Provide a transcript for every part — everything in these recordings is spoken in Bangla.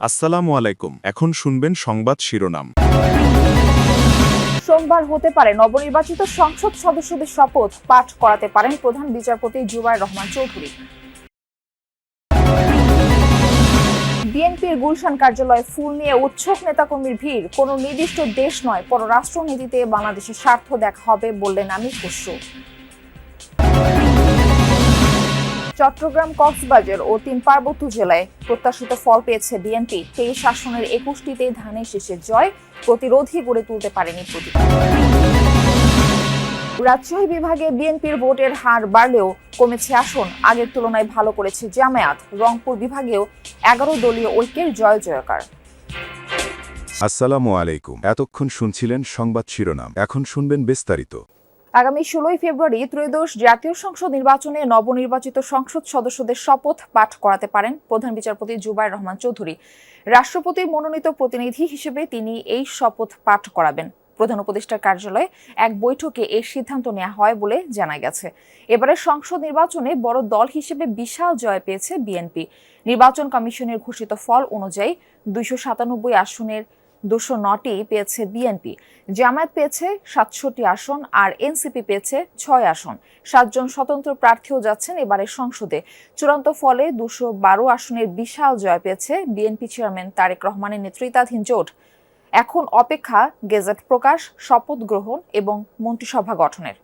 আসসালামু আলাইকুম। এখন শুনবেন সংবাদ শিরোনাম। সোমবার হতে পারে নবনির্বাচিত সংসদ সদস্যদের শপথ পাঠ করাতে পারেন প্রধান বিচারপতি জুবায়ের রহমান চৌধুরী। বিএনপির গুলশান কার্যালয়ে ফুল নিয়ে উৎসুক নেতাকর্মীর ভিড়। কোনো নির্দিষ্ট দেশ নয়, পররাষ্ট্রনীতিতে বাংলাদেশের স্বার্থ দেখা হবে বললেন আমির খসরু। চট্টগ্রাম, কক্সবাজার ও 3 পার্বত্য জেলায় প্রত্যাশিত ফল পেয়েছে বিএনপি। 23 আসনের 21টিতে ধানের শীষের জয়, প্রতিরোধী গড়ে তুলতে পারেনি প্রতীক। রাজশাহী বিভাগে বিএনপির ভোটের হার বাড়লেও কমেছে আসন, আগের তুলনায় ভালো করেছে জামায়াত। রংপুর বিভাগেও 11 দলীয় ঐক্যের জয়জয়কার। আসসালামু আলাইকুম। এতক্ষণ শুনছিলেন সংবাদ শিরোনাম, এখন শুনবেন বিস্তারিত। আগামী 16 ফেব্রুয়ারি ত্রয়োদশ জাতীয় সংসদ নির্বাচনে নবনির্বাচিত সংসদ সদস্যদের শপথ পাঠ করাতে পারেন প্রধান বিচারপতি জুবায়ের রহমান চৌধুরী। রাষ্ট্রপতির মনোনীত প্রতিনিধি হিসেবে তিনি এই শপথ পাঠ করাবেন। প্রধান উপদেষ্টার কার্যালয়ে এক বৈঠকে এই সিদ্ধান্ত নেওয়া হয় বলে জানা গেছে। এবারে সংসদ নির্বাচনে বড় দল হিসেবে বিশাল জয় পেয়েছে বিএনপি। নির্বাচন কমিশনের ঘোষিত ফল অনুযায়ী 297 আসনের 209টি পেয়েছে বিএনপি, জামায়াত পেয়েছে 67 আসন আর এনসিপি পেয়েছে 6 আসন। 7 জন স্বতন্ত্র প্রার্থীও যাচ্ছেন এবারের সংসদে। চূড়ান্ত ফলে 212 আসনের বিশাল জয় পেয়েছে বিএনপি চেয়ারম্যান তারেক রহমানের নেতৃত্বাধীন জোট। এখন অপেক্ষা গেজেট প্রকাশ, শপথ গ্রহণ এবং মন্ত্রিসভা গঠনের।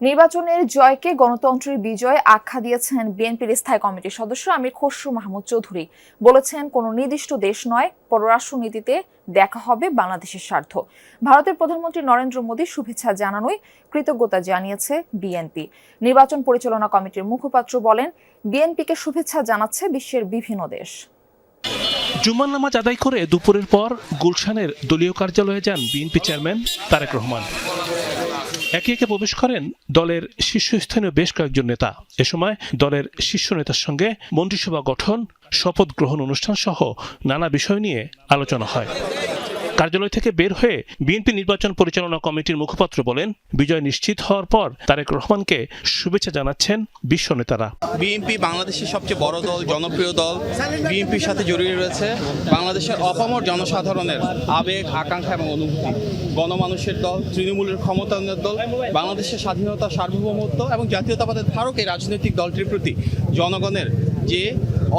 নির্বাচনের জয়কে গণতন্ত্রের বিজয় আখ্যা দিয়েছেন বিএনপির স্থায়ী কমিটির সদস্য আমির খসরু মাহমুদ চৌধুরী। বলেছেন, কোনো নির্দিষ্ট দেশ নয়, পররাষ্ট্রনীতিতে দেখা হবে বাংলাদেশের স্বার্থ। ভারতের প্রধানমন্ত্রী নরেন্দ্র মোদী শুভেচ্ছা জানানোয় কৃতজ্ঞতা জানিয়েছে বিএনপি। নির্বাচন পরিচালনা কমিটির মুখপাত্র বলেন, বিএনপিকে শুভেচ্ছা জানাচ্ছে বিশ্বের বিভিন্ন দেশ। জুমার নামাজ আদায় করে দুপুরের পর গুলশানের দলীয় কার্যালয়ে যান বিএনপি চেয়ারম্যান তারেক রহমান। একে একে প্রবেশ করেন দলের শীর্ষস্থানীয় বেশ কয়েকজন নেতা। এ সময় দলের শীর্ষ নেতার সঙ্গে মন্ত্রিসভা গঠন, শপথ গ্রহণ অনুষ্ঠান সহ নানা বিষয় নিয়ে আলোচনা হয়। কার্যালয় থেকে বের হয়ে বিএনপি নির্বাচন পরিচালনা কমিটির মুখপাত্র বলেন, বিজয় নিশ্চিত হওয়ার পর তারেক রহমানকে শুভেচ্ছা জানাচ্ছেন বিশ্ব নেতারা। বিএনপি বাংলাদেশের সবচেয়ে বড় দল, জনপ্রিয় দল। বিএনপির সাথে জড়িয়ে রয়েছে বাংলাদেশের অপামর জনসাধারণের আবেগ, আকাঙ্ক্ষা এবং অনুভূতি। গণমানুষের দল, তৃণমূলের ক্ষমতায়নের দল, বাংলাদেশের স্বাধীনতা, সার্বভৌমত্ব এবং জাতীয়তাবাদের ধারক এই রাজনৈতিক দলটির প্রতি জনগণের যে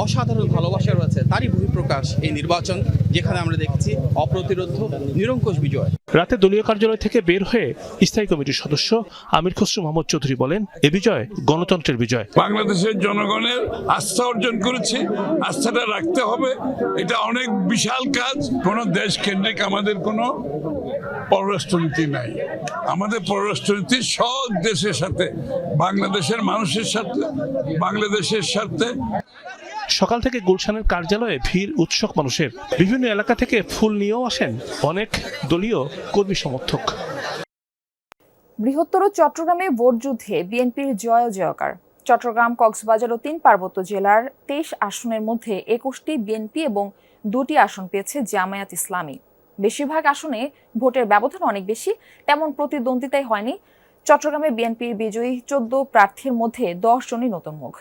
অসাধারণ ভালোবাসা রয়েছে তারই বহিঃপ্রকাশ এই নির্বাচন, যেখানে আমরা দেখেছি অপ্রতিরোধ্য নিরঙ্কুশ বিজয়। রাতে দলীয় কার্যালয় থেকে বের হয়ে স্থায়ী কমিটির সদস্য আমির খসরু মাহমুদ চৌধুরী বলেন, এ বিজয় গণতন্ত্রের বিজয়। বাংলাদেশের জনগণের আস্থা অর্জন করেছি, আস্থাটা রাখতে হবে। এটা অনেক বিশাল কাজ। কোনো দেশ কেন্দ্রিক আমাদের কোনো পররাষ্ট্রনীতি নাই। আমাদের পররাষ্ট্রনীতি সব দেশের সাথে, বাংলাদেশের মানুষের সাথে, বাংলাদেশের সাথে। সকাল থেকে গুলশানের কার্যালয়ে ভিড় উৎসুক মানুষের। বিভিন্ন এলাকা থেকে ফুল নিয়েও আসেন অনেক দলীয় কর্মী সমর্থক। বৃহত্তর চট্টগ্রামে ভোটযুদ্ধে বিএনপির জয়কার। চট্টগ্রাম, কক্সবাজার ও 3 পার্বত্য জেলার 23 আসনের মধ্যে 21টি বিএনপি এবং 2টি আসন পেয়েছে জামায়াত ইসলামী। বেশিরভাগ আসনে ভোটের ব্যবধান অনেক বেশি, তেমন প্রতিদ্বন্দ্বিতাই হয়নি। চট্টগ্রামে বিএনপির বিজয়ী 14 প্রার্থীর মধ্যে 10 জনই নতুন মুখ।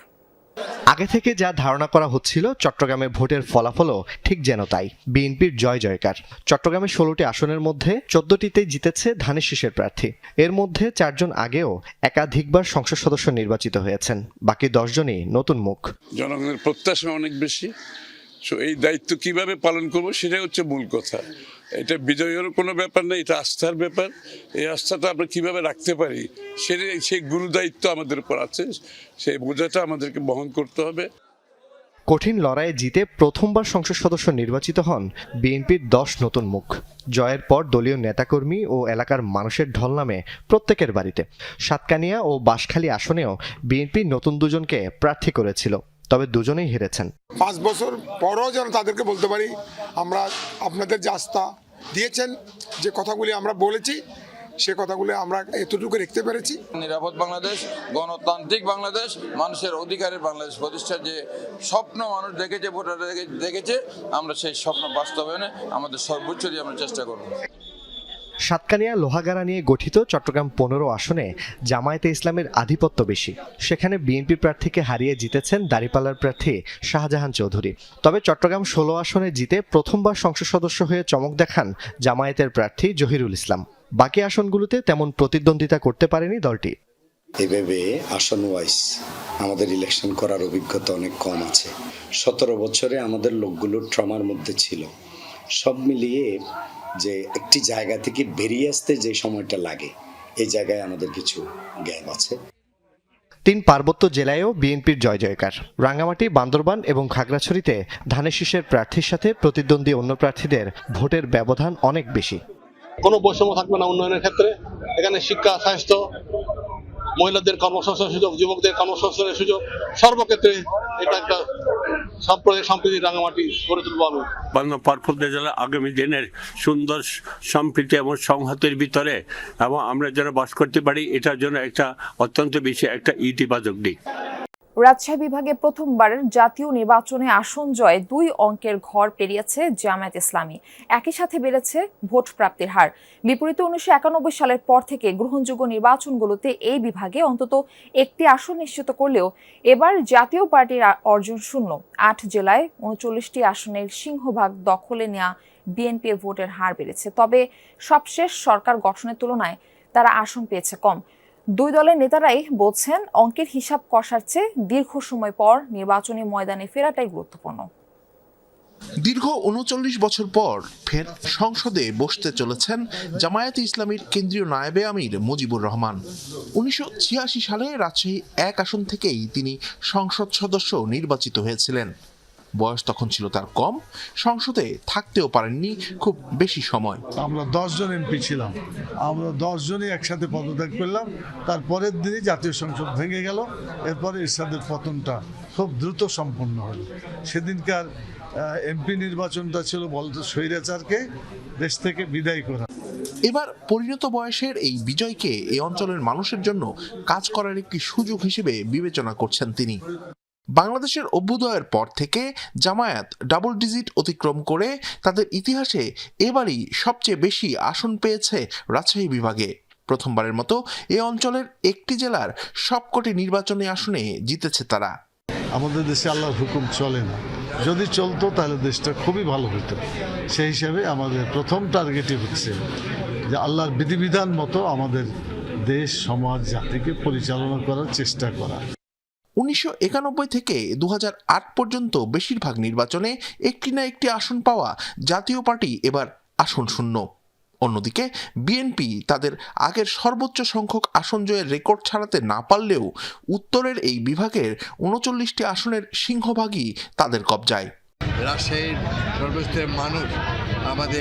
আগে থেকে যা ধারণা করা হচ্ছিল, চট্টগ্রামে ভোটের ফলাফলও ঠিক যেন তাই। বিএনপির জয়কার। চট্টগ্রামে 16টি আসনের মধ্যে 14টিতে জিতেছে ধানের শীষের প্রার্থী। এর মধ্যে 4 জন আগেও একাধিকবার সংসদ সদস্য নির্বাচিত হয়েছেন, বাকি 10 জনই নতুন মুখ। জনগণের প্রত্যাশা অনেক বেশি। এই দায়িত্ব কিভাবে পালন করবো সেটাই হচ্ছে মূল কথা। এটা বিজয়ের কোনো ব্যাপার না, এটা আস্থার ব্যাপার। এই আস্থাটা আমরা কিভাবে রাখতে পারি সেই গুরু দায়িত্ব আমাদের উপর আছে। সেই বোঝাটা আমাদেরকে বহন করতে হবে। কঠিন লড়াইয়ে জিতে প্রথমবার সংসদ সদস্য নির্বাচিত হন বিএনপির 10 নতুন মুখ। জয়ের পর দলীয় নেতাকর্মী ও এলাকার মানুষের ঢল নামে প্রত্যেকের বাড়িতে। সাতকানিয়া ও বাঁশখালী আসনেও বিএনপি নতুন 2 জনকে প্রার্থী করেছিল, তবে দুজনেই হেরেছেন। 5 বছর পরও যেন তাদেরকে বলতে পারি, আমরা আপনাদের যে আস্থা দিয়েছেন, যে কথাগুলি আমরা বলেছি, সে কথাগুলো আমরা এতটুকু রাখতে পেরেছি। নিরাপদ বাংলাদেশ, গণতান্ত্রিক বাংলাদেশ, মানুষের অধিকারের বাংলাদেশ প্রতিষ্ঠার যে স্বপ্ন মানুষ দেখেছে, ভোটাররা দেখেছে, আমরা সেই স্বপ্ন বাস্তবায়নে আমাদের সর্বোচ্চ দিয়ে আমরা চেষ্টা করব। সাতকানিয়া লোহাগাড়া নিয়ে গঠিত চট্টগ্রাম 15 আসনে জামায়াতে ইসলামের আধিপত্য বেশি। সেখানে বিএনপি প্রার্থীকে হারিয়ে জিতেছেন দাঁড়িপাল্লার প্রার্থী শাহজাহান চৌধুরী। তবে চট্টগ্রাম 16 আসনে জিতে প্রথমবার সংসদ সদস্য হয়ে চমক দেখান জামায়াতের প্রার্থী জহিরুল ইসলাম। বাকি আসনগুলোতে তেমন প্রতিদ্বন্দ্বিতা করতে পারেনি দলটি। এভাবে আসন ওয়াইজ আমাদের ইলেকশন করার অভিজ্ঞতা অনেক কম আছে। 17 বছরে আমাদের লোকগুলো ট্রমার মধ্যে ছিল। সব মিলিয়ে যে একটি জায়গা থেকে বেরিয়ে আসতে যে সময়টা লাগে, এই জায়গায় আমাদের কিছু গ্যাপ আছে। 3 পার্বত্য জেলায়ও বিএনপির জয় জয়কার। রাঙ্গামাটি, বান্দরবান এবং খাগড়াছড়িতে ধানের শীষের প্রার্থীর সাথে প্রতিদ্বন্দ্বী অন্য প্রার্থীদের ভোটের ব্যবধান অনেক বেশি। কোনো বৈষম্য থাকবে না উন্নয়নের ক্ষেত্রে। এখানে শিক্ষা, স্বাস্থ্য, মহিলাদের কর্মসংস্থানের সুযোগ, যুবকদের কর্মসংস্থানের সুযোগ, সর্বক্ষেত্রে এটা একটা সাম্প্রদায়িক সম্প্রীতি রাঙামাটি গড়ে তুলব আমি। পার্বত্য জেলা আগামী দিনের সুন্দর সম্প্রীতি এবং সংহতির ভিতরে এবং আমরা যেন বাস করতে পারি, এটার জন্য একটা অত্যন্ত বেশি একটা ইতিবাচক দিক। রাজশাহী বিভাগে প্রথমবারের জাতীয় নির্বাচনে আসন জয়ে 2 অঙ্কের ঘর পেরিয়েছে জামায়াত ইসলামী। একই সাথে বেড়েছে ভোট প্রাপ্তির হার। বিপরীতে 1991 সালের পর থেকে গ্রহণযোগ্য নির্বাচনগুলোতে এই বিভাগে অন্তত একটি আসন নিশ্চিত করলেও এবার জাতীয় পার্টির অর্জন শূন্য। 8 জেলায় 39টি আসনের সিংহভাগ দখলে নেওয়া বিএনপির ভোটের হার বেড়েছে। তবে সবশেষ সরকার গঠনের তুলনায় তারা আসন পেয়েছে কম। 2 দলের নেতারাই বলছেন অঙ্কের হিসাব কষার চেয়ে দীর্ঘ সময় পর নির্বাচনী ময়দানে ফেরাটাই গুরুত্বপূর্ণ। দীর্ঘ 39 বছর পর ফের সংসদে বসতে চলেছেন জামায়াতে ইসলামীর কেন্দ্রীয় নায়েবে আমির মুজিবুর রহমান। 1986 সালে রাজশাহী 1 আসন থেকেই তিনি সংসদ সদস্য নির্বাচিত হয়েছিলেন। বয়স তখন ছিল তার কম, সংসদে থাকতেও পারেননি খুব বেশি সময়। আমরা 10 জন এমপি ছিলাম, আমরা 10 জনই একসাথে পদত্যাগ করলাম। তারপরের দিনই জাতীয় সংসদ ভেঙে গেল। এরপরে এরশাদের পতনটা খুব দ্রুত সম্পন্ন হলো। সেদিনকার এমপি নির্বাচনটা ছিল বলতো স্বৈরাচারকে দেশ থেকে বিদায় করা। এবার পরিণত বয়সের এই বিজয়কে এই অঞ্চলের মানুষের জন্য কাজ করার একটি সুযোগ হিসেবে বিবেচনা করছেন তিনি। বাংলাদেশের অভ্যুদয়ের পর থেকে জামায়াত ডাবল ডিজিট অতিক্রম করে তাদের ইতিহাসে এবারই সবচেয়ে বেশি আসন পেয়েছে রাজশাহী বিভাগে। প্রথমবারের মতো এই অঞ্চলের একটি জেলার সবকটি নির্বাচনী আসনে জিতেছে তারা। আমাদের দেশে আল্লাহর হুকুম চলে না, যদি চলতো তাহলে দেশটা খুবই ভালো হতো। সেই হিসাবে আমাদের প্রথম টার্গেটই হচ্ছে যে আল্লাহর বিধিবিধান মতো আমাদের দেশ, সমাজ, জাতিকে পরিচালনা করার চেষ্টা করা। 1991 থেকে 2008 পর্যন্ত বেশিরভাগ নির্বাচনে একটি না একটি আসন পাওয়া জাতীয় পার্টি এবার আসন শূন্য। অন্যদিকে বিএনপি তাদের আগের সর্বোচ্চ সংখ্যক আসন জয়ের রেকর্ড ছাড়াতে না পারলেও উত্তরের এই বিভাগের 39টি আসনের সিংহভাগই তাদের কবজায়। রাজশাহীর সর্বস্তরের মানুষ আমাদের